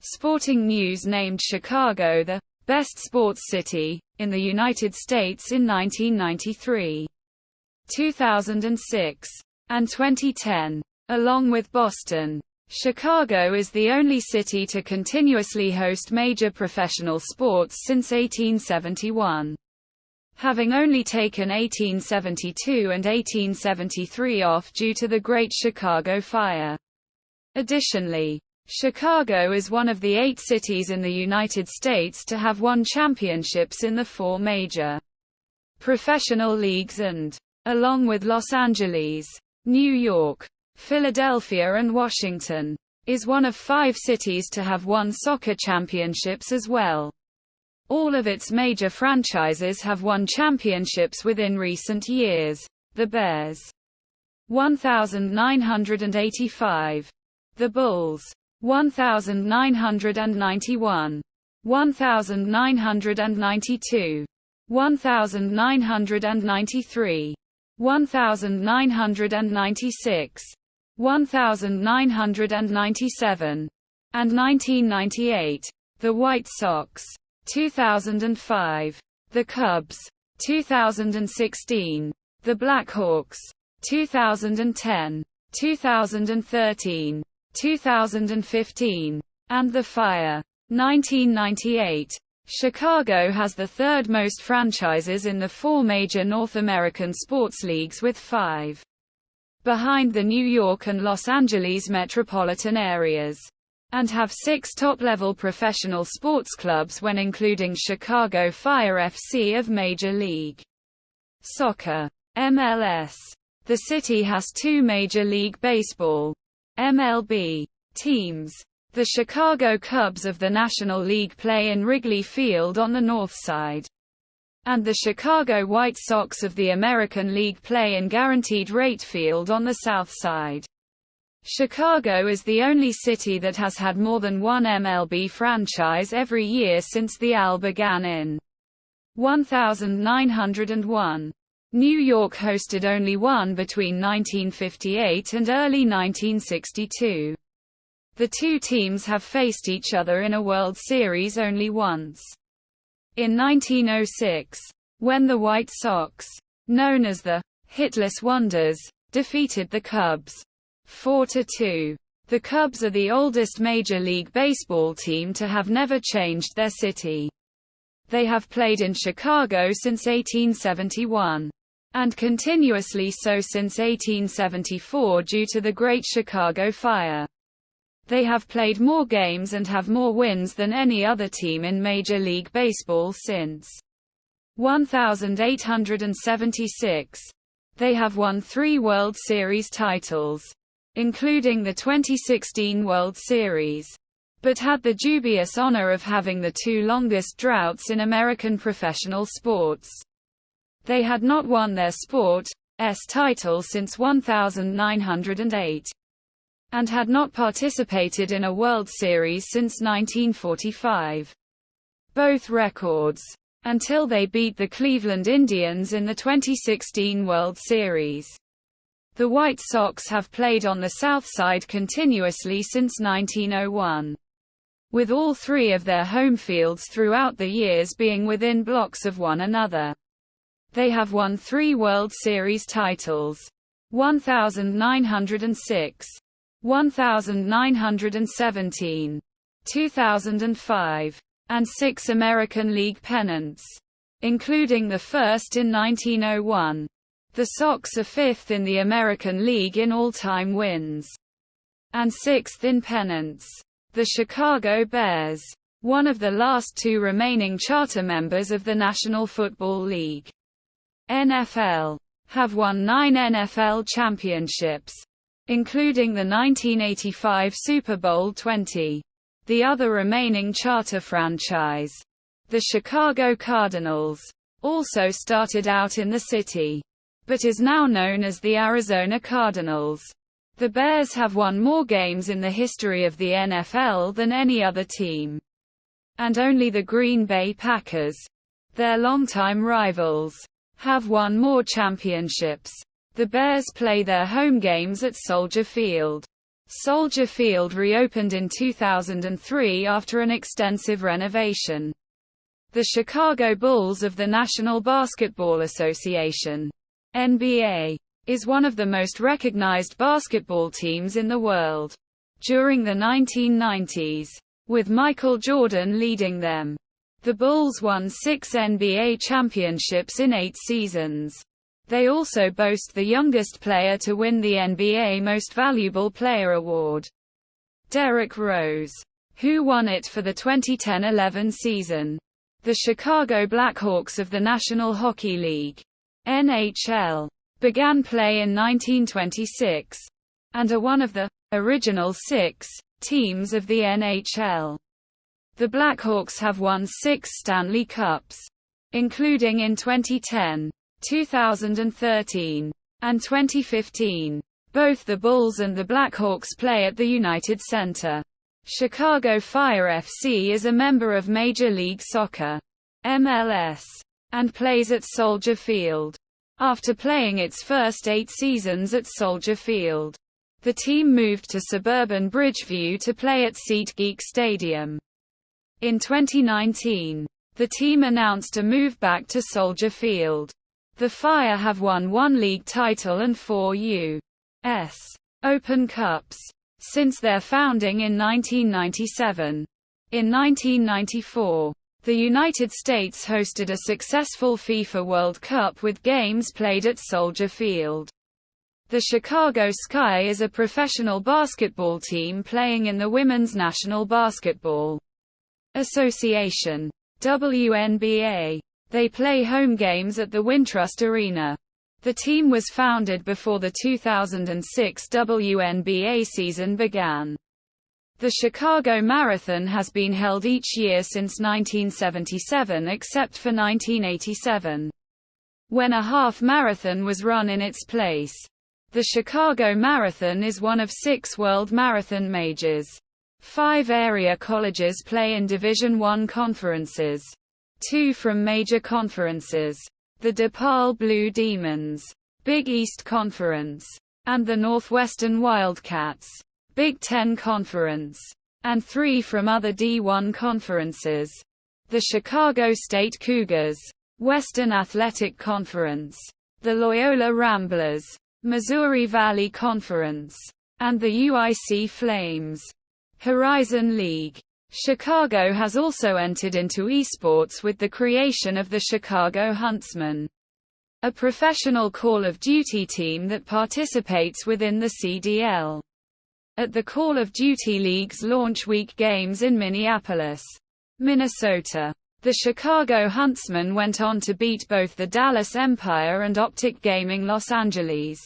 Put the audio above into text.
Sporting News named Chicago the best sports city in the United States in 1993, 2006, and 2010. Along with Boston, Chicago is the only city to continuously host major professional sports since 1871, having only taken 1872 and 1873 off due to the Great Chicago Fire. Additionally, Chicago is one of the 8 cities in the United States to have won championships in the 4 major professional leagues and, along with Los Angeles, New York, Philadelphia and Washington, is one of 5 cities to have won soccer championships as well. All of its major franchises have won championships within recent years. The Bears, 1985. The Bulls, 1991, 1992, 1993, 1996, 1997, and 1998. The White Sox, 2005. The Cubs, 2016. The Blackhawks, 2010, 2013, 2015, and the Fire, 1998. Chicago has the third most franchises in the 4 major North American sports leagues with 5, behind the New York and Los Angeles metropolitan areas, and have 6 top-level professional sports clubs when including Chicago Fire FC of Major League Soccer, MLS. The city has 2 Major League Baseball, MLB, teams. The Chicago Cubs of the National League play in Wrigley Field on the north side, and the Chicago White Sox of the American League play in Guaranteed Rate Field on the south side. Chicago is the only city that has had more than one MLB franchise every year since the AL began in 1901. New York hosted only one between 1958 and early 1962. The 2 teams have faced each other in a World Series only once. In 1906, when the White Sox, known as the Hitless Wonders, defeated the Cubs 4-2. The Cubs are the oldest Major League Baseball team to have never changed their city. They have played in Chicago since 1871. And continuously so since 1874 due to the Great Chicago Fire. They have played more games and have more wins than any other team in Major League Baseball since 1876. They have won 3 World Series titles, including the 2016 World Series, but had the dubious honor of having the 2 longest droughts in American professional sports. They had not won their sport's title since 1908, and had not participated in a World Series since 1945. Both records, until they beat the Cleveland Indians in the 2016 World Series. The White Sox have played on the South Side continuously since 1901, with all 3 of their home fields throughout the years being within blocks of one another. They have won 3 World Series titles, 1906, 1917, 2005, and 6 American League pennants, including the first in 1901. The Sox are 5th in the American League in all-time wins, and 6th in pennants. The Chicago Bears, one of the last 2 remaining charter members of the National Football League, NFL, have won 9 NFL championships, including the 1985 Super Bowl 20. The other remaining charter franchise, the Chicago Cardinals, also started out in the city, but is now known as the Arizona Cardinals. The Bears have won more games in the history of the NFL than any other team, and only the Green Bay Packers, their longtime rivals, have won more championships. The Bears play their home games at Soldier Field. Soldier Field reopened in 2003 after an extensive renovation. The Chicago Bulls of the National Basketball Association (NBA) is one of the most recognized basketball teams in the world. During the 1990s, with Michael Jordan leading them, the Bulls won 6 NBA championships in 8 seasons. They also boast the youngest player to win the NBA Most Valuable Player award, Derrick Rose, who won it for the 2010-11 season. The Chicago Blackhawks of the National Hockey League (NHL) began play in 1926, and are one of the original 6 teams of the NHL. The Blackhawks have won 6 Stanley Cups, including in 2010, 2013, and 2015. Both the Bulls and the Blackhawks play at the United Center. Chicago Fire FC is a member of Major League Soccer (MLS) and plays at Soldier Field. After playing its first 8 seasons at Soldier Field, the team moved to suburban Bridgeview to play at SeatGeek Stadium. In 2019, the team announced a move back to Soldier Field. The Fire have won 1 league title and 4 U.S. Open Cups since their founding in 1997. In 1994, the United States hosted a successful FIFA World Cup with games played at Soldier Field. The Chicago Sky is a professional basketball team playing in the Women's National Basketball Association (WNBA). They play home games at the Wintrust Arena. The team was founded before the 2006 WNBA season began. The Chicago Marathon has been held each year since 1977 except for 1987, when a half marathon was run in its place. The Chicago Marathon is one of 6 world marathon majors. 5 area colleges play in Division I conferences. 2 from major conferences, the DePaul Blue Demons, Big East Conference, and the Northwestern Wildcats, Big Ten Conference, and 3 from other D1 conferences, the Chicago State Cougars, Western Athletic Conference, the Loyola Ramblers, Missouri Valley Conference, and the UIC Flames. Horizon League. Chicago has also entered into esports with the creation of the Chicago Huntsmen, a professional Call of Duty team that participates within the CDL. At the Call of Duty League's launch week games in Minneapolis, Minnesota, the Chicago Huntsmen went on to beat both the Dallas Empire and Optic Gaming Los Angeles.